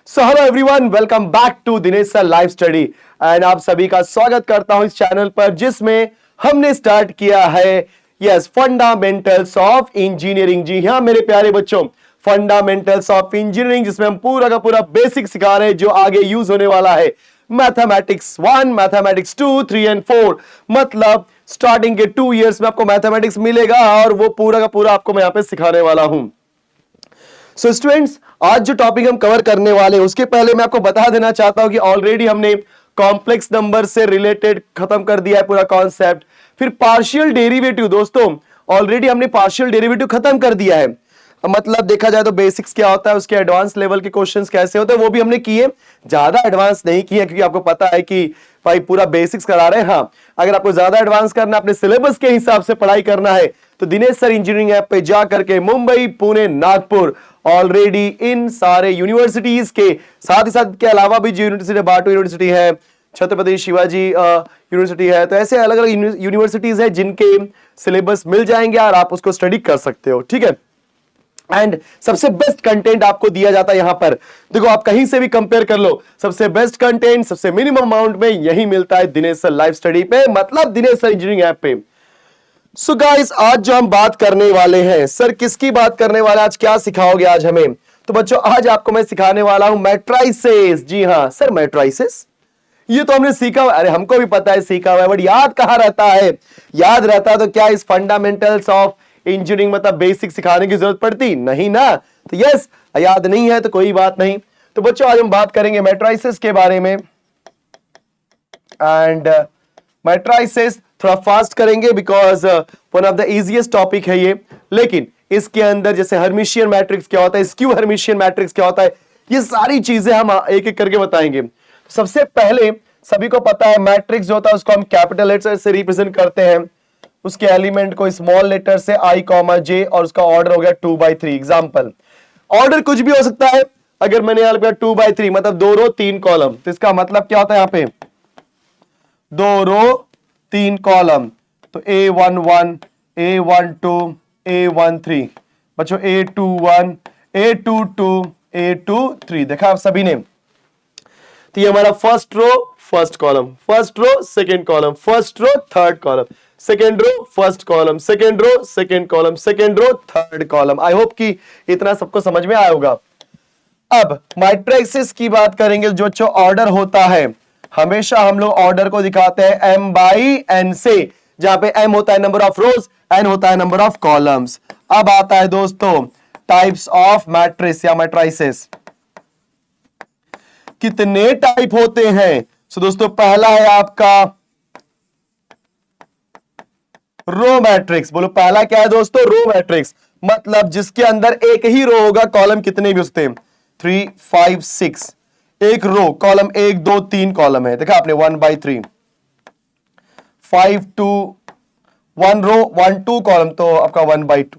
So hello everyone, welcome back to Dinesh sir live study and आप सभी का स्वागत करता हूं इस चैनल पर जिसमें हमने स्टार्ट किया है फंडामेंटल्स ऑफ इंजीनियरिंग। जी हाँ मेरे प्यारे बच्चों, फंडामेंटल्स ऑफ इंजीनियरिंग जिसमें हम पूरा का पूरा बेसिक सिखा रहे हैं जो आगे यूज होने वाला है मैथमेटिक्स 1, मैथमेटिक्स 2, 3 एंड 4। मतलब स्टार्टिंग के 2 इयर्स में आपको मैथमेटिक्स मिलेगा और वो पूरा का पूरा आपको मैं यहां पे सिखाने वाला हूं। सो स्टूडेंट्स, आज जो टॉपिक हम कवर करने वाले हैं उसके पहले मैं आपको बता देना चाहता हूं कि ऑलरेडी हमने कॉम्प्लेक्स नंबर से रिलेटेड खत्म कर दिया है पूरा कॉन्सेप्ट। फिर पार्शियल डेरिवेटिव, दोस्तों ऑलरेडी हमने पार्शियल डेरिवेटिव खत्म कर दिया है। मतलब देखा जाए तो बेसिक्स क्या होता है, उसके एडवांस लेवल के क्वेश्चंस कैसे होते हैं वो भी हमने किए, ज्यादा एडवांस नहीं किए क्योंकि आपको पता है कि भाई पूरा बेसिक्स करा रहे हैं। हाँ, अगर आपको ज्यादा एडवांस करना, अपने सिलेबस के हिसाब से पढ़ाई करना है तो दिनेश सर इंजीनियरिंग ऐप पे जा करके मुंबई, पुणे, नागपुर ऑलरेडी इन सारे यूनिवर्सिटीज के साथ ही साथ के अलावा भी जो यूनिवर्सिटी, बाटू यूनिवर्सिटी है, छत्रपति शिवाजी यूनिवर्सिटी है, तो ऐसे अलग अलग यूनिवर्सिटीज है जिनके सिलेबस मिल जाएंगे और आप उसको स्टडी कर सकते हो। ठीक है, एंड सबसे बेस्ट कंटेंट आपको दिया जाता है यहां पर। देखो आप कहीं से भी कंपेयर कर लो, सबसे बेस्ट कंटेंट सबसे मिनिमम अमाउंट में यही मिलता है दिनेश सर लाइव स्टडी पे, मतलब दिनेश सर इंजीनियरिंग ऐप पे। सो गाइस, आज जो हम बात करने वाले हैं, सर किसकी बात करने वाले, आज क्या सिखाओगे आज हमें? तो बच्चों आज आपको मैं सिखाने वाला हूं मैट्राइसेस। जी हां सर, मैट्राइसेस ये तो हमने सीखा हुआ, अरे हमको भी पता है सीखा हुआ है, बट याद कहां रहता है? याद रहता तो क्या इस फंडामेंटल्स ऑफ इंजीनियरिंग मतलब बेसिक सिखाने की जरूरत पड़ती? नहीं ना। तो यस, याद नहीं है तो कोई बात नहीं। तो बच्चों आज हम बात करेंगे मैट्राइसेस के बारे में एंड मैट्राइसेस थोड़ा फास्ट करेंगे because one of the easiest topic है ये। लेकिन इसके अंदर जैसे हर्मिशियन मैट्रिक्स क्या होता है, स्क्यू हर्मिशियन मैट्रिक्स क्या होता है, ये सारी चीजें हम एक एक करके बताएंगे। सबसे पहले सभी को पता है मैट्रिक्स जो होता है उसको हम कैपिटल लेटर से रिप्रेजेंट करते हैं, उसके एलिमेंट को स्मॉल लेटर से I, J और उसका ऑर्डर हो गया 2/3। एग्जांपल, ऑर्डर कुछ भी हो सकता है। अगर मैंने यहां पे 2/3 मतलब 2 रो 3 कॉलम, तो इसका मतलब क्या होता है यहां पे 2 रो 3 कॉलम, तो A11, A12, A13। बच्चों A21, A22, A23 देखा आप सभी ने। तो ये हमारा first row first column, first row second column, first row third column, second row first column, second row second column, second row third column. I hope कि इतना सबको समझ में आया होगा। अब मैट्रिक्स की बात करेंगे, जो ऑर्डर होता है हमेशा हम लोग ऑर्डर को दिखाते हैं M/N से, जहां पे M होता है नंबर ऑफ रोज, N होता है नंबर ऑफ कॉलम्स। अब आता है दोस्तों टाइप्स ऑफ मैट्रिक्स या मैट्राइसेस। कितने टाइप होते हैं? सो दोस्तों पहला है आपका रो मैट्रिक्स। बोलो पहला क्या है दोस्तों? Row matrix. मतलब जिसके अंदर एक ही रो होगा, कॉलम कितने भी उसके 3, 5, 6, एक रो, कॉलम 1, 2, 3 कॉलम है, देखा आपने 1/3, 5, 2, 1 रो 1, 2 कॉलम, तो आपका 1/2।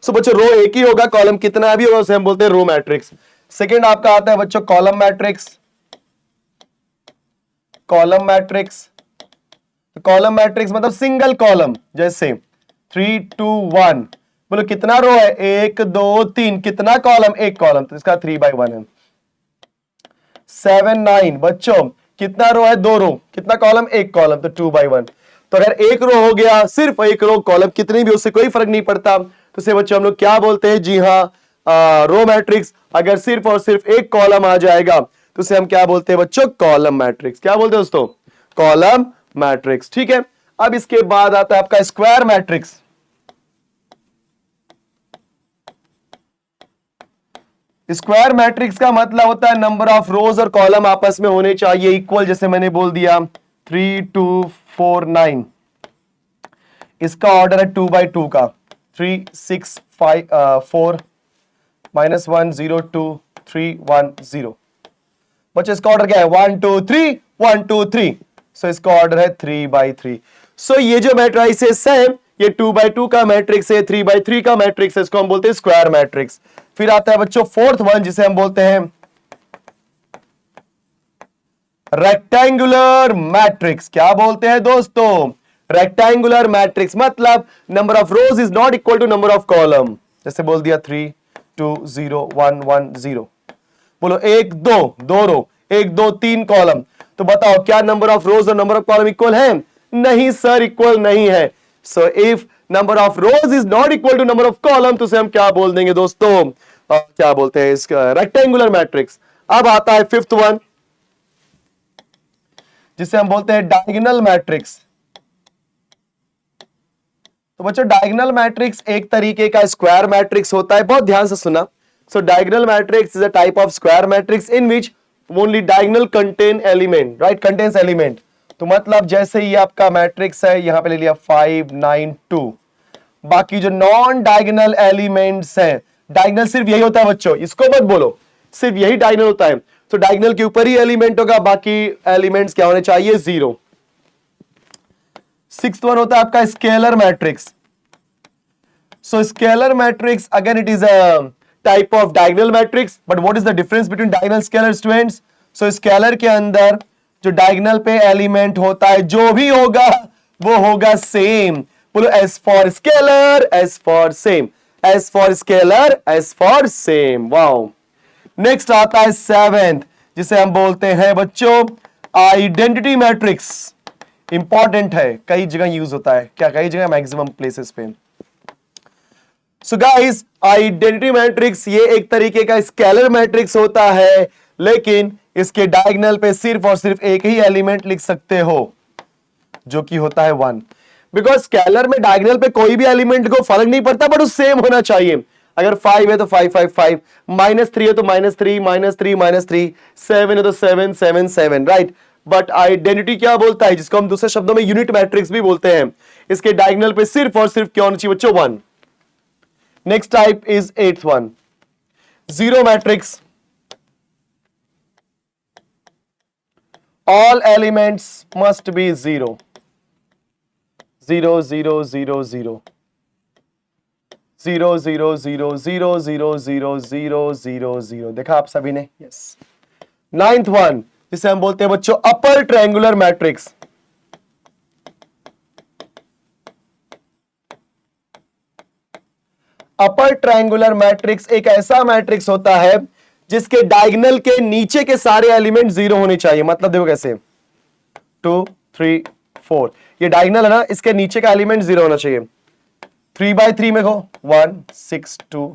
सो बच्चों रो एक ही होगा, कॉलम कितना भी होगा उसे हम बोलते हैं रो मैट्रिक्स। सेकेंड आपका आता है बच्चों column matrix. Column matrix, column matrix मतलब सिंगल कॉलम, जैसे 3, 2, 1। बोलो कितना रो है? 1, 2, 3। कितना कॉलम? एक कॉलम, तो इसका 3/1 है। 7, 9 बच्चों कितना रो है? 2 रो। कितना कॉलम? एक कॉलम, तो 2/1। तो अगर एक रो हो गया, सिर्फ एक रो, कॉलम कितनी भी, उससे कोई फर्क नहीं पड़ता, तो से बच्चों हम लोग क्या बोलते हैं? जी हाँ, रो मैट्रिक्स। अगर सिर्फ और सिर्फ एक कॉलम आ जाएगा तो उसे हम क्या बोलते हैं बच्चों? Column matrix. क्या बोलते हैं दोस्तों? Column matrix. ठीक है, अब इसके बाद आता है आपका स्क्वायर मैट्रिक्स। स्क्वायर मैट्रिक्स का मतलब होता है नंबर ऑफ रोज और कॉलम आपस में होने चाहिए इक्वल, जैसे मैंने बोल दिया 3, 2, 4, 9। इसका ऑर्डर है 2/2 का, 3, 6, 5, 4, -1, 0, 2, 3, 1, 0। बच्चों इसका ऑर्डर क्या है? 1, 2, 3, 1, 2, 3। सो इसका ऑर्डर है 3/3। सो ये जो मैट्रिसेस है, ये 2/2 का मैट्रिक्स है, 3/3 का मैट्रिक्स है, इसको हम बोलते हैं स्क्वायर मैट्रिक्स। फिर आता है बच्चों फोर्थ वन, जिसे हम बोलते हैं रेक्टेंगुलर मैट्रिक्स। क्या बोलते हैं दोस्तों? रेक्टेंगुलर मैट्रिक्स मतलब number of rows is not equal to number of column, जैसे बोल दिया 3, 2, 0, 1, 1, 0। बोलो 1 2, 2 रो, 1 2 3 कॉलम। तो बताओ क्या नंबर ऑफ रोज और नंबर ऑफ कॉलम इक्वल है? नहीं सर, इक्वल नहीं है। So if number of rows is not equal to number of column तो उसे हम क्या बोल देंगे दोस्तों? क्या बोलते हैं इसका? Rectangular matrix. अब आता है फिफ्थ वन, जिसे हम बोलते हैं डायगोनल मैट्रिक्स। तो बच्चों डायगोनल मैट्रिक्स एक तरीके का स्क्वायर मैट्रिक्स होता है, बहुत ध्यान से सुना। So diagonal matrix is a type of square matrix in which only diagonal contain element, right, contains element. तो मतलब जैसे ही आपका मैट्रिक्स है, यहां पे ले लिया 5 9 2, बाकी जो नॉन डायगोनल एलिमेंट्स हैं, डायगोनल सिर्फ यही होता है बच्चों, इसको मत बोलो, सिर्फ यही डायगोनल होता है। तो डायगोनल के ऊपर ही एलिमेंट होगा, बाकी एलिमेंट्स क्या होने चाहिए? 0। सिक्स्थ वन होता है आपका scalar matrix. So scalar matrix again it is a type of diagonal matrix, but what is the difference between diagonal scalar students? So scalar के अंदर जो डायगोनल पे एलिमेंट होता है, जो भी होगा वो होगा सेम। बोलो S for scalar, S for same, S for scalar, S for same. Wow. Next आता है सेवेंथ, जिसे हम बोलते हैं बच्चों आइडेंटिटी मैट्रिक्स। इंपॉर्टेंट है, कई जगह यूज होता है, क्या कई जगह, मैक्सिमम प्लेसेस पे। सो गाइस आइडेंटिटी मैट्रिक्स ये एक तरीके का स्केलर मैट्रिक्स होता है, लेकिन इसके डायगोनल पे सिर्फ और सिर्फ एक ही एलिमेंट लिख सकते हो, जो कि होता है 1। बिकॉज स्केलर में डायगोनल पे कोई भी एलिमेंट को फर्क नहीं पड़ता, बट वो सेम होना चाहिए। अगर 5 है तो 5 5 5, -3 है तो -3 -3 -3, 7 है तो 7 7 7, राइट। बट आइडेंटिटी क्या बोलता है, जिसको हम दूसरे शब्दों में यूनिट मैट्रिक्स भी बोलते हैं, इसके डायगोनल पे सिर्फ और सिर्फ क्या होना चाहिए बच्चों? 1। Next type is eighth one, zero matrix. All elements must be 0. 0 0 0 0 0 0 0 0 0 0 0 0 0। देखा आप सभी ने? यस। नाइन्थ वन, जिसे हम बोलते हैं बच्चों upper triangular matrix. Upper triangular matrix एक ऐसा मैट्रिक्स होता है जिसके डायगोनल के नीचे के सारे एलिमेंट 0 होने चाहिए। मतलब देखो कैसे, 2 3 4, ये डायगोनल है ना, इसके नीचे का एलिमेंट 0 होना चाहिए। 3/3 में हो 1 6 2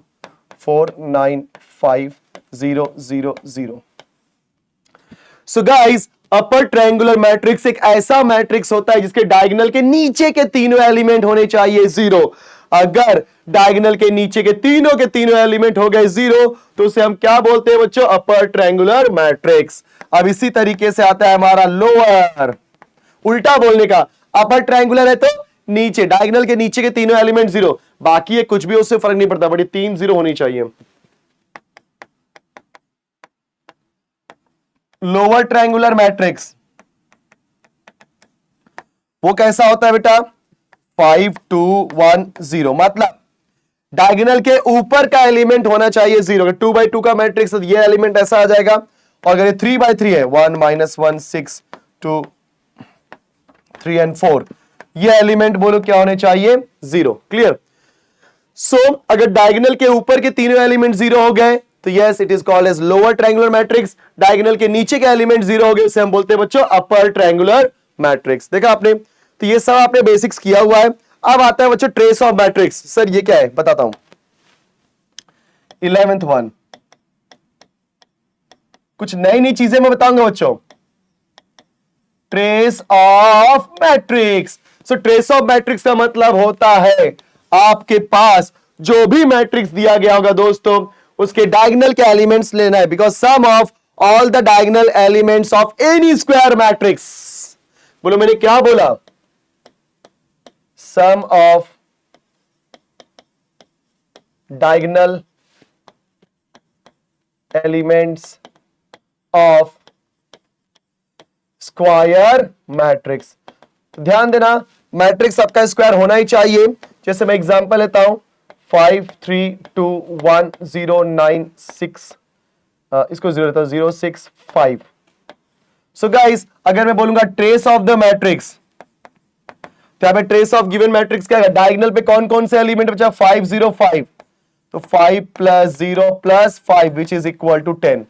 4 9 5 0 0 0। So guys upper triangular matrix एक ऐसा मैट्रिक्स होता है जिसके डायगोनल के नीचे के तीनों एलिमेंट होने चाहिए 0। अगर डायगोनल के नीचे के तीनों एलिमेंट हो गए 0 तो उसे हम क्या बोलते हैं बच्चों? Upper triangular matrix. अब इसी तरीके से आता है हमारा लोअर, उल्टा बोलने का। अपर ट्रायंगुलर है तो नीचे, डायगोनल के नीचे के तीनों एलिमेंट 0, बाकी ये कुछ भी उससे फर्क नहीं पड़ता, बड़ी 3 0 होनी चाहिए। लोअर ट्रायंगुलर मैट्रिक्स वो कैसा होता है बेटा? 5 2 1 0। मतलब डायगोनल के ऊपर का एलिमेंट होना चाहिए 0। अगर 2/2 का मैट्रिक्स है ये एलिमेंट ऐसा आ जाएगा, और अगर ये 3/3 है 1 -1 6 2 3 and 4, ये एलिमेंट बोलो क्या होने चाहिए? 0। क्लियर? सो अगर डायगोनल के ऊपर के तीनों एलिमेंट 0 हो गए तो yes it is called as lower triangular matrix. Diagonal के नीचे के एलिमेंट 0 हो गए उसे हम बोलते हैं बच्चों अपर ट्रायंगुलर मैट्रिक्स। देखा आपने? तो ये सब आपने बेसिक्स किया हुआ है। अब आता है बच्चों ट्रेस ऑफ मैट्रिक्स। सर ये क्या है बताता हूं। 11th वन, कुछ नई नई चीजें मैं बताऊंगा बच्चों। Trace of matrix. So trace of matrix का मतलब होता है आपके पास जो भी मैट्रिक्स दिया गया होगा दोस्तों, उसके डायगोनल के एलिमेंट्स लेना है। Because sum of all the diagonal elements of any square matrix, बोलो मैंने क्या बोला? Sum of diagonal elements of square matrix. ध्यान देना मैट्रिक्स आपका स्क्वायर होना ही चाहिए। जैसे मैं एग्जांपल लेता हूं 5 3 2 1 0 9 6, इसको 0 लेता हूं 0 6 5। सो गाइस अगर मैं बोलूंगा ट्रेस ऑफ द मैट्रिक्स, तो यहां पे ट्रेस ऑफ गिवन मैट्रिक्स क्या है? डायगोनल पे कौन कौन से एलिमेंट बचा? 5 0 5, तो 5 + 0 + 5 विच इज इक्वल टू 10।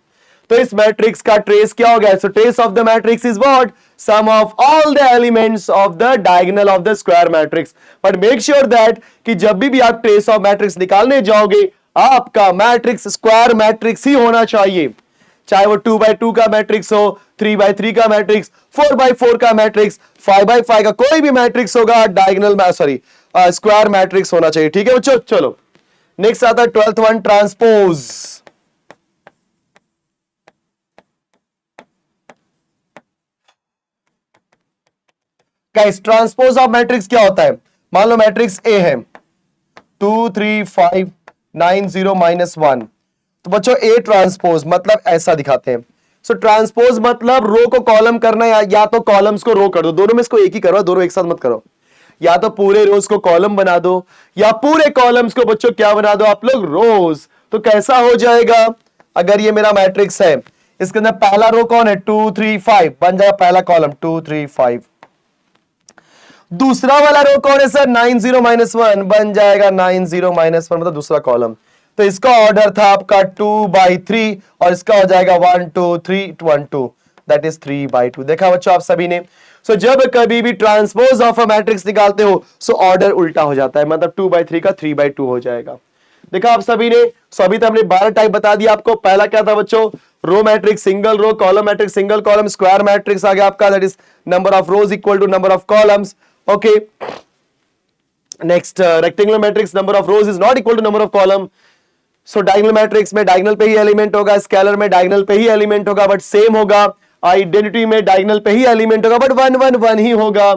तो इस मैट्रिक्स का ट्रेस क्या हो गया? So trace of the matrix is what? Sum of all the elements of the diagonal of the square matrix. But make sure that कि जब भी आप ट्रेस ऑफ मैट्रिक्स निकालने जाओगे, आपका मैट्रिक्स स्क्वायर मैट्रिक्स ही होना चाहिए। चाहे वो 2x2 का मैट्रिक्स हो, 3x3 का मैट्रिक्स, 4x4 का मैट्रिक्स, 5x5 का कोई भी मैट्रिक्स होगा, डायगोनल स्क्वायर मैट्रिक्स होना चाहिए। ठीक है बच्चों, चलो नेक्स्ट आता है 12th one, transpose. Guys transpose of matrix क्या होता है? मान लो मैट्रिक्स ए है 2 3 5 9 0 -1, तो बच्चों ए ट्रांसपोज मतलब ऐसा दिखाते हैं। सो ट्रांसपोज मतलब रो को कॉलम करना, या तो कॉलम्स को रो कर दो, दोनों में इसको एक ही करो, दोनों एक साथ मत करो। या तो पूरे रोज को कॉलम बना दो, या पूरे कॉलम्स को बच्चों क्या बना दो आप लोग? रोज। तो कैसा हो जाएगा? अगर ये मेरा मैट्रिक्स है, इसके अंदर पहला रो कौन है? 2 3 5 बन जाएगा पहला कॉलम 2 3 5। दूसरा वाला रो कौन है सर? 9 0 -1 बन जाएगा 9 0 -1 मतलब दूसरा कॉलम। तो इसका ऑर्डर था आपका 2/3 और इसका हो जाएगा 1 2 3 1 2, दैट इज 3/2। देखा बच्चों आप सभी ने? सो जब कभी भी ट्रांसपोज ऑफ अ मैट्रिक्स निकालते हो, सो ऑर्डर उल्टा हो जाता है, मतलब 2/3 का 3/2 हो जाएगा। देखा आप सभी ने? सो अभी तो हमने 12 टाइप बता दिया आपको। पहला क्या था बच्चों? Row matrix single row, column matrix single column, square matrix आ गया आपका, that is number of rows equal to number of columns. Okay, next rectangular matrix, number of rows is not equal to number of column. So diagonal matrix में diagonal पे ही element होगा, scalar में diagonal पे ही element होगा but same होगा, identity में डायगोनल पे ही एलिमेंट होगा बट 1 1 1 ही होगा।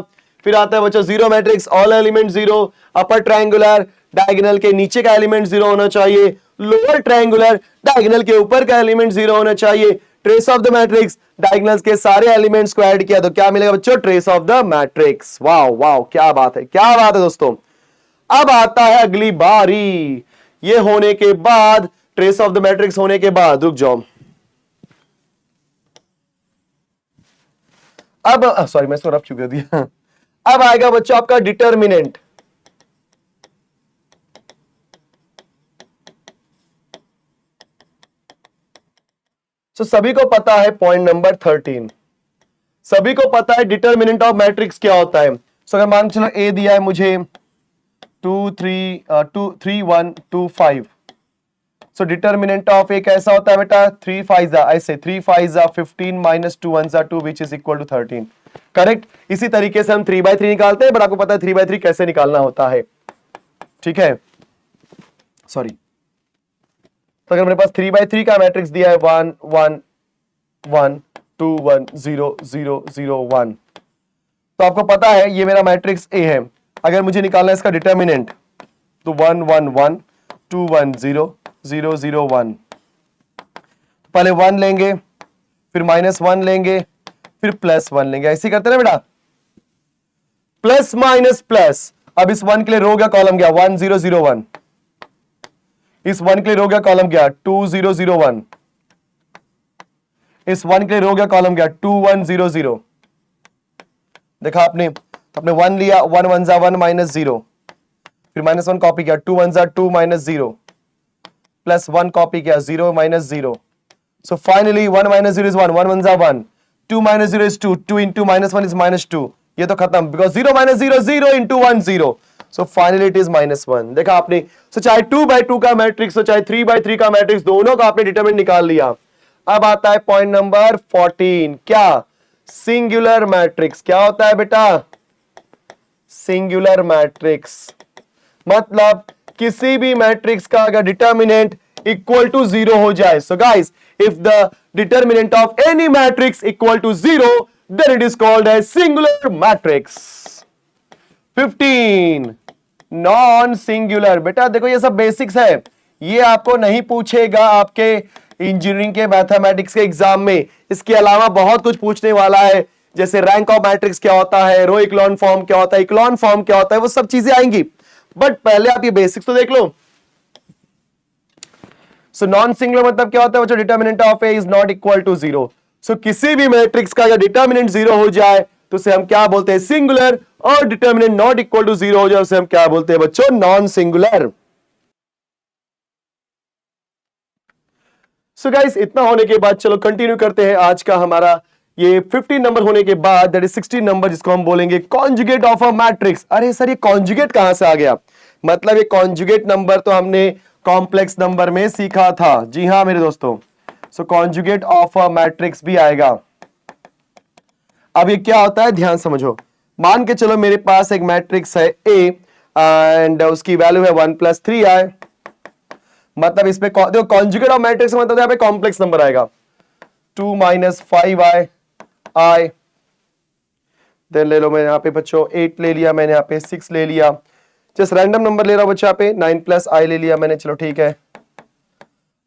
फिर आता है बच्चों zero matrix, all element zero, upper triangular diagonal के नीचे का एलिमेंट जीरो होना चाहिए, लोअर ट्रायंगुलर डायगोनल के ऊपर का एलिमेंट जीरो होना चाहिए। Trace of the matrix, diagonals के सारे एलिमेंट्स को ऐड किया तो क्या मिलेगा बच्चों? Trace of the matrix. Wow wow, क्या बात है, क्या बात है दोस्तों। अब आता है अगली बारी, ये होने के बाद, ट्रेस ऑफ द मैट्रिक्स होने के बाद, रुक जाओ, अब सॉरी मैं इसको रफ क्यों कर दिया। अब आएगा बच्चों आपका डिटर्मिनेंट। तो सभी को पता है पॉइंट नंबर 13, सभी को पता है डिटर्मिनेंट ऑफ मैट्रिक्स क्या होता है। सो अगर मान चलो ए दिया है मुझे 2 3 1 2 5, सो डिटर्मिनेंट ऑफ ए कैसा होता है बेटा? 3 5 ऐसे 3 5 15 -2 1 2 which is equal to 13। Correct. इसी तरीके से हम 3/3 निकालते हैं, बट आपको पता है 3/3 कैसे निकालना होता है। ठीक है, सॉरी। तो अगर मेरे पास 3/3 का मैट्रिक्स दिया है 1 1 1 2 1 0 0 0 1, तो आपको पता है ये मेरा मैट्रिक्स ए है। अगर मुझे निकालना है इसका डिटर्मिनेंट, तो 1 1 1 2 1 0 0 0 1, पहले 1 लेंगे, फिर -1 लेंगे, फिर +1 लेंगे, ऐसे करते ना बेटा, प्लस माइनस प्लस। अब इस 1 के लिए रो गया कॉलम गया 1 0 0 1, इस 1 के लिए रो गया कॉलम गया 2 0 0 1, इस 1 के लिए रो गया कॉलम गया 2 1 0 0। देखा आपने? आपने 1 लिया, 1 1 जा 1 -0, फिर -1 कॉपी किया, 2 1 जा 2 -0, +1 कॉपी किया 0 -0। सो फाइनली 1 -0 इज 1, 1 1 जा 1, 2 -0 इज 2, 2 into -1 इज -2। ये तो खत्म, because 0 -0 0 into 1 0, so finally it is -1। देखा आपने? सो चाहे 2/2 का मैट्रिक्स हो, चाहे 3/3 का मैट्रिक्स, दोनों का आपने डिटरमिनेंट निकाल लिया। अब आता है पॉइंट नंबर 14, क्या? Singular matrix. क्या होता है बेटा? सिंगुलर मैट्रिक्स मतलब किसी भी मैट्रिक्स का अगर डिटरमिनेंट इक्वल टू 0 हो जाए। So guys, if the determinant of any matrix equal to 0, then it is called as singular matrix। 15 non singular. बेटा देखो ये सब बेसिक्स है, ये आपको नहीं पूछेगा आपके इंजीनियरिंग के मैथमेटिक्स के एग्जाम में। इसके अलावा बहुत कुछ पूछने वाला है, जैसे रैंक ऑफ मैट्रिक्स क्या होता है, रो इक्लॉन फॉर्म क्या होता है, इक्लॉन फॉर्म क्या होता है, वो सब चीजें आएंगी। बट पहले आप ये बेसिक्स तो देख लो। सो नॉन सिंगुलर मतलब क्या होता है बच्चों? Determinant of A is not equal to 0। So किसी भी मैट्रिक्स का अगर डिटरमिनेंट 0 हो जाए तो उसे हम क्या बोलते हैं? सिंगुलर। और डिटरमिनेंट नॉट इक्वल टू 0 हो जाए उसे हम क्या बोलते हैं बच्चों? Non singular. सो गाइस इतना होने के बाद चलो कंटिन्यू करते हैं आज का हमारा ये 15 नंबर होने के बाद दैट इज 16 नंबर जिसको हम बोलेंगे कॉन्जुगेट ऑफ अ मैट्रिक्स। अरे सर ये कॉन्जुगेट कहां से आ गया? मतलब ये कॉन्जुगेट नंबर तो हमने कॉम्प्लेक्स नंबर में सीखा था। जी हां मेरे दोस्तों, सो कॉन्जुगेट ऑफ अ मैट्रिक्स भी आएगा। अब ये क्या होता है ध्यान समझो। मान के चलो मेरे पास एक मैट्रिक्स है A एंड उसकी वैल्यू है 1 + 3i। मतलब इसमें देखो कॉन्जुगेट ऑफ मैट्रिक्स मतलब यहाँ पे कॉम्प्लेक्स नंबर आएगा 2 - 5i i। देन ले लो, मैं यहाँ पे बच्चों 8 ले लिया, मैंने यहाँ पे 6 ले लिया, जस्ट रैंडम नंबर ले रहा हूं बच्चा, यहाँ पे 9 + i ले लिया मैंने, चलो ठीक है।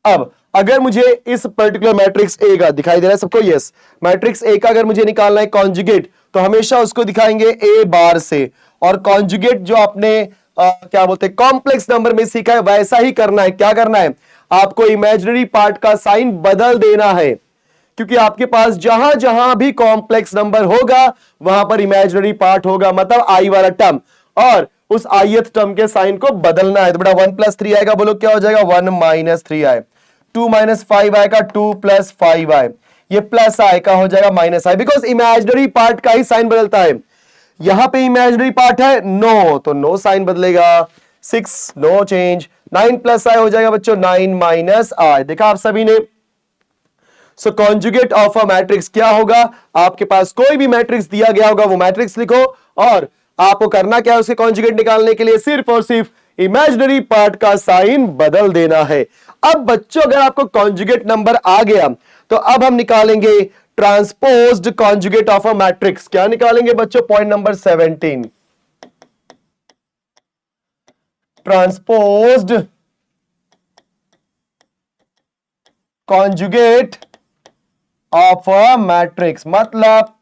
अब अगर मुझे इस पर्टिकुलर मैट्रिक्स ए का दिखाई दे रहा है सबको, यस, मैट्रिक्स ए का अगर मुझे निकालना है कॉन्जुगेट तो हमेशा उसको दिखाएंगे ए बार से। और कॉन्जुगेट जो आपने क्या बोलते हैं कॉम्प्लेक्स नंबर में सीखा है वैसा ही करना है। क्या करना है? आपको इमेजिनरी पार्ट का साइन बदल देना है, क्योंकि आपके पास जहां जहां भी कॉम्प्लेक्स नंबर होगा वहां पर इमेजिनरी पार्ट होगा, मतलब आई वाला टर्म, और उस आईथ टर्म के साइन को बदलना है। तो बेटा 1 + 3 आएगा, बोलो क्या हो जाएगा 1 - 3i। 2 - 5 आएगा 2 + 5i। ये प्लस i का हो जाएगा -i, बिकॉज इमेजिनरी पार्ट का ही साइन बदलता है। यहां पे इमेजिनरी पार्ट है नो, तो नो साइन बदलेगा। 6 नो चेंज। 9 + i हो जाएगा बच्चों 9 - i। देखा आप सभी ने। सो कॉन्जुगेट ऑफ अ मैट्रिक्स क्या होगा? आपके पास कोई भी मैट्रिक्स दिया गया होगा वो मैट्रिक्स लिखो, और आपको करना क्या है उसके कॉन्जुगेट निकालने के लिए? सिर्फ और सिर्फ इमेजिनरी पार्ट का साइन बदल देना है। अब बच्चों अगर आपको कॉन्जुगेट नंबर आ गया तो अब हम निकालेंगे transposed conjugate of a matrix. क्या निकालेंगे बच्चों? Point number 17, transposed conjugate of a matrix. मतलब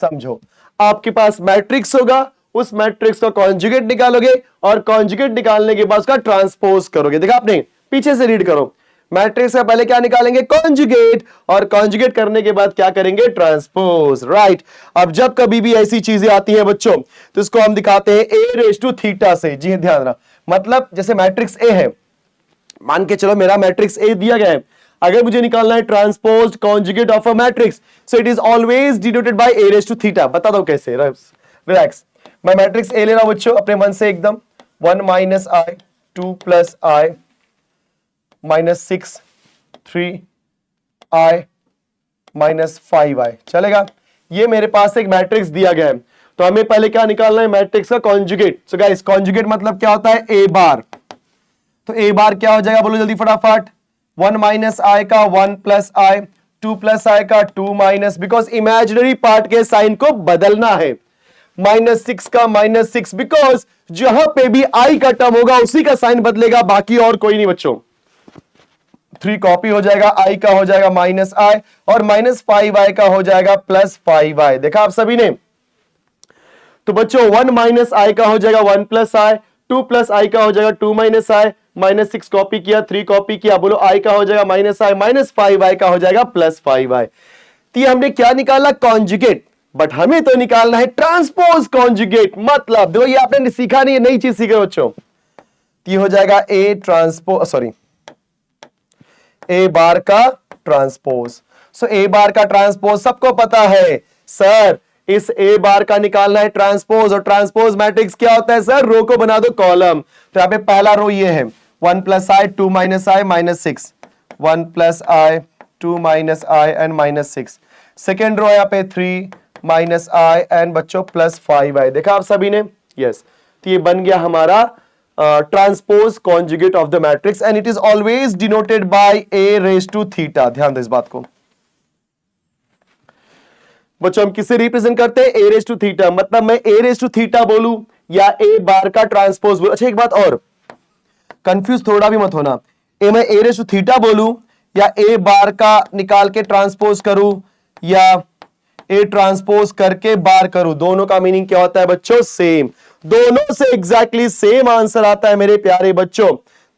समझो, आपके पास मैट्रिक्स होगा, उस मैट्रिक्स का कॉन्जुगेट निकालोगे और कॉन्जुगेट निकालने के बाद उसका ट्रांसपोज करोगे। देखा आपने, पीछे से रीड करो। मैट्रिक्स का पहले क्या निकालेंगे? कॉन्जुगेट, और कॉन्जुगेट करने के बाद क्या करेंगे? ट्रांसपोज। राइट। अब जब कभी भी ऐसी चीजें आती हैं बच्चों तो इसको हम दिखाते हैं a⁻θ से। जी ध्यान रखना, मतलब जैसे मैट्रिक्स ए है, मान के चलो मेरा मैट्रिक्स ए दिया गया है, अगर मुझे निकालना है transposed conjugate of a matrix, so it is always denoted by a⁻θ। बता दो कैसे, रिलैक्स। मैं मैट्रिक्स ए ले रहा हूं बच्चों अपने मन से एकदम। 1 - i 2 + i -6 3i -5i। चलेगा? ये मेरे पास एक मैट्रिक्स दिया गया है, तो हमें पहले क्या निकालना है? मैट्रिक्स का कॉन्जुगेट। सो गाइस कॉन्जुगेट मतलब क्या होता है? ए बार। तो ए बार क्या हो जाएगा? बोलो जल्दी फटाफट। 1 - i का 1 + i, 2 + i का 2 बिकॉज इमेजिनरी पार्ट के साइन को बदलना है। -6 का -6 बिकॉज जहां पे भी i का टर्म होगा उसी का साइन बदलेगा, बाकी और कोई नहीं बच्चों। 3 कॉपी हो जाएगा, i का हो जाएगा -i, और -5i का हो जाएगा +5i। देखा आप सभी ने? तो बच्चों 1 - i का हो जाएगा 1 + i, 2 + i का हो जाएगा 2 - i, -6 कॉपी किया, 3 कॉपी किया, बोलो i का हो जाएगा -i, -5i का हो जाएगा +5i। तो ये हमने क्या निकाला? कॉन्जुगेट। बट हमें तो निकालना है ट्रांसपोज कॉन्जुगेट। मतलब देखो ये आपने सीखा नहीं है, नई चीज सीखे बच्चों। तो ये हो जाएगा ए बार का ट्रांसपोज। सो ए बार का ट्रांसपोज सबको पता है सर, इस ए बार का निकालना है ट्रांसपोज, और ट्रांसपोज मैट्रिक्स क्या होता है सर? रो को बना दो कॉलम। तो यहां पे पहला रो ये है 1 + i 2 - i -6, 1 + i 2 - i and -6। Second row यहाँ पे 3 - i एंड बच्चों +5i। देखा आप सभी ने? यस। तो ये बन गया हमारा transpose conjugate of the matrix, and it is always denoted by a⁻θ। ध्यान दो इस बात को बच्चों, हम किसे रिप्रेजेंट करते हैं? a⁻θ। मतलब मैं a⁻θ बोलूं या ए बार का ट्रांसपोज बोलूं। अच्छा एक बात और, कंफ्यूज थोड़ा भी मत होना, मैं a⁻θ बोलूं या ए बार का निकाल के ट्रांसपोज करूं या ए ट्रांसपोज करके बार करूं, दोनों का मीनिंग क्या होता है बच्चों? सेम। दोनों से एग्जैक्टली सेम आंसर आता है मेरे प्यारे बच्चों।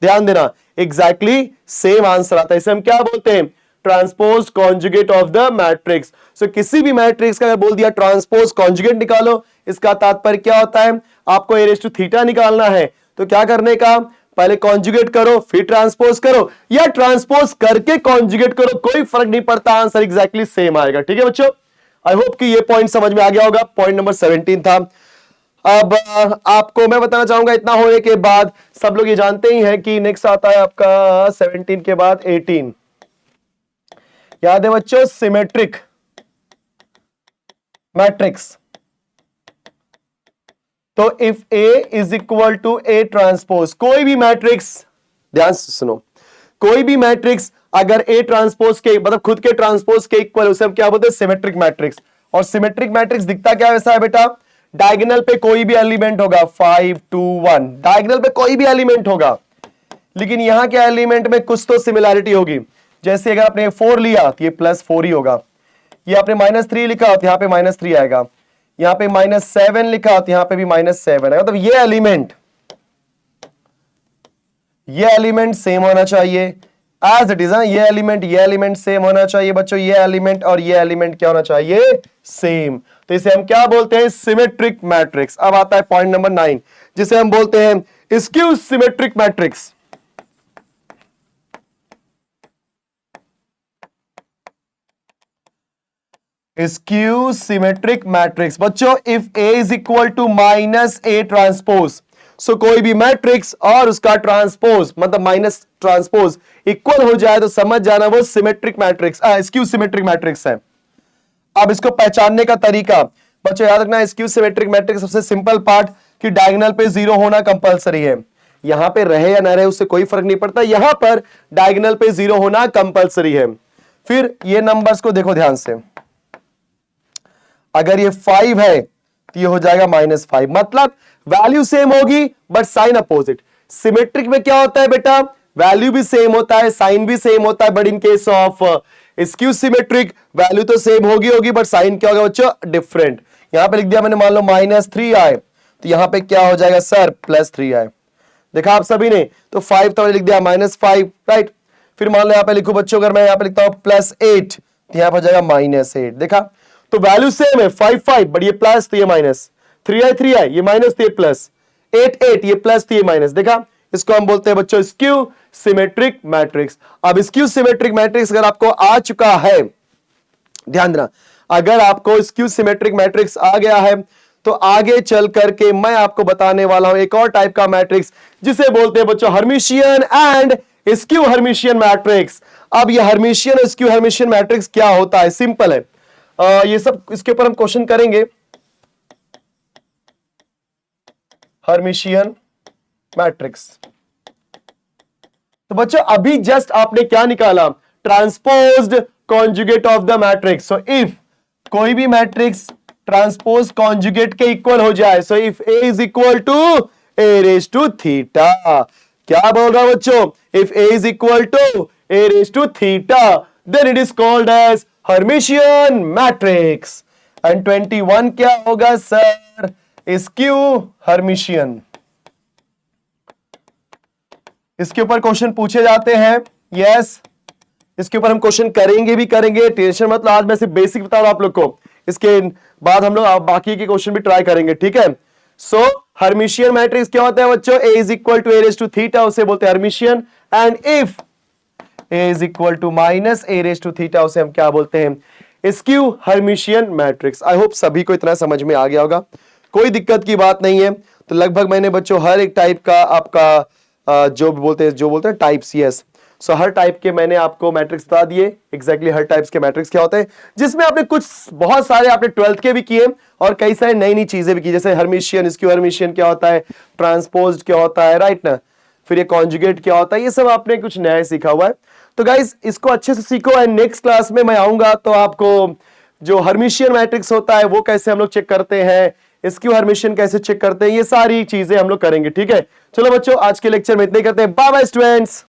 ध्यान देना, एग्जैक्टली सेम आंसर आता है। इसे हम क्या बोलते हैं? Transpose conjugate of the matrix. So किसी भी मैट्रिक्स का अगर बोल दिया ट्रांसपोज कॉन्जुगेट निकालो, इसका तात्पर्य क्या होता है? आपको a⁻θ निकालना है, तो क्या करने का? पहले कॉन्जुगेट करो फिर ट्रांसपोज करो या ट्रांसपोज करके कॉन्जुगेट करो, कोई फर्क नहीं पड़ता, आंसर एग्जैक्टली सेम आएगा। ठीक है बच्चों, आई होप कि ये पॉइंट समझ में आ गया होगा। पॉइंट नंबर 17 था। अब आपको मैं बताना चाहूंगा, इतना होने के बाद सब लोग ये जानते ही हैं कि नेक्स्ट आता है आपका 17 के बाद 18। याद है बच्चों, सिमेट्रिक मैट्रिक्स। तो if A is equal to A transpose, कोई भी मैट्रिक्स, ध्यान से सुनो, कोई भी मैट्रिक्स अगर A ट्रांसपोज के मतलब खुद के ट्रांसपोज के इक्वल, उसे हम क्या बोलते हैं, सिमेट्रिक मैट्रिक्स। और सिमेट्रिक मैट्रिक्स दिखता क्या वैसा है बेटा, डायगोनल पे कोई भी एलिमेंट होगा 5 2 1, डायगोनल पे कोई भी एलिमेंट होगा, लेकिन यहां के एलिमेंट में कुछ तो सिमिलैरिटी होगी। जैसे अगर आपने 4 लिया तो ये +4 ही होगा, ये आपने -3 लिखा हो तो यहां पे -3 आएगा, यहां पे -7 लिखा हो तो यहां पे भी -7 आएगा। मतलब ये एलिमेंट सेम होना चाहिए एज इट इज। ये एलिमेंट सेम होना चाहिए बच्चों, ये एलिमेंट और ये एलिमेंट क्या होना चाहिए, सेम। तो इसे हम क्या बोलते हैं, सिमेट्रिक मैट्रिक्स। अब आता है पॉइंट नंबर 9, जिसे हम बोलते हैं skew symmetric matrix. Skew symmetric matrix बच्चों, if A is equal to -A transpose, so कोई भी मैट्रिक्स और उसका ट्रांसपोज मतलब माइनस ट्रांसपोज इक्वल हो जाए तो समझ जाना वो symmetric matrix, skew symmetric matrix है। अब इसको पहचानने का तरीका बच्चों याद रखना, स्क्यू सिमेट्रिक मैट्रिक्स सबसे सिंपल पार्ट कि डायगोनल पे 0 होना कंपलसरी है। यहां पे रहे या ना रहे उससे कोई फर्क नहीं पड़ता, यहां पर डायगोनल पे 0 होना कंपलसरी है। फिर ये नंबर्स को देखो ध्यान से, अगर ये 5 है तो ये हो जाएगा -5, मतलब वैल्यू सेम होगी बट साइन अपोजिट। सिमेट्रिक में क्या होता है बेटा, वैल्यू भी सेम होता है, साइन भी सेम होता है, but in case of skew symmetric value तो सेम होगी बट साइन क्या होगा बच्चों, डिफरेंट। यहां पे लिख दिया मैंने, मान लो -3 आए तो यहां पे क्या हो जाएगा सर, +3 आए। देखा आप सभी ने, तो 5 तो लिख दिया -5, राइट। फिर मान लो यहां पे लिखो बच्चों, अगर मैं यहां पे लिखता हूं +8 तो यहां पर हो जाएगा -8। देखा, तो वैल्यू सेम है, 5 बट ये प्लस तो ये माइनस, 3 ये माइनस तो ये प्लस, 8 ये प्लस तो ये माइनस। देखा, इसको हम बोलते हैं बच्चों स्क्यू सिमेट्रिक मैट्रिक्स। अब स्क्यू सिमेट्रिक मैट्रिक्स अगर आपको आ चुका है, ध्यान देना, अगर आपको स्क्यू सिमेट्रिक मैट्रिक्स आ गया है तो आगे चल करके मैं आपको बताने वाला हूं एक और टाइप का मैट्रिक्स जिसे बोलते हैं बच्चों Hermitian and skew Hermitian matrix. अब ये हर्मिशियन और स्क्यू हर्मिशियन मैट्रिक्स क्या होता है, सिंपल है, ये सब इसके ऊपर हम क्वेश्चन करेंगे। हर्मिशियन मैट्रिक्स, तो बच्चों अभी जस्ट आपने क्या निकाला, transposed conjugate of the matrix. So if कोई भी मैट्रिक्स ट्रांसपोज कॉन्जुगेट के इक्वल हो जाए, so if A is equal to A raise to theta, क्या बोल रहा है बच्चों, if A is equal to A raise to theta then it is called as Hermitian matrix. And 21 क्या होगा सर, स्क्यू हर्मिशियन। इसके ऊपर क्वेश्चन पूछे जाते हैं, यस इसके ऊपर हम क्वेश्चन करेंगे भी करेंगे, टेंशन मत लो। आज मैं सिर्फ बेसिक बता रहा हूं आप लोग को, इसके बाद हम लोग बाकी के क्वेश्चन भी ट्राई करेंगे, ठीक है। सो हर्मिशियन मैट्रिक्स क्या होता है बच्चों, A is equal to A raise to theta, उसे बोलते हैं Hermitian. And if A is equal to -A raise to theta, उसे हम क्या बोलते हैं, skew Hermitian matrix. I hope सभी को इतना समझ में आ गया होगा, कोई दिक्कत की बात नहीं है। तो लगभग मैंने बच्चों हर एक टाइप का आपका जो बोलते हैं टाइप्स, यस, सो हर टाइप के मैंने आपको मैट्रिक्स बता दिए, एग्जैक्टली हर टाइप्स के मैट्रिक्स क्या होते हैं, जिसमें आपने कुछ बहुत सारे आपने 12th के भी किए और कई सारे नई नई चीजें भी की, जैसे हर्मिशियन, स्क्यू हर्मिशियन क्या होता है, ट्रांसपोज्ड क्या होता है, राइट ना, फिर ये कॉन्जुगेट क्या होता है, ये सब आपने कुछ नया सीखा हुआ है। तो गाइज इसको अच्छे से सीखो एंड नेक्स्ट क्लास में मैं आऊंगा तो आपको जो हर्मिशियन मैट्रिक्स होता है वो कैसे हम लोग चेक करते हैं, स्क्यू हर्मिशियन कैसे चेक करते हैं, ये सारी चीजें हम लोग करेंगे, ठीक है। चलो बच्चों आज के लेक्चर में इतना ही करते हैं, बाय बाय स्टूडेंट्स।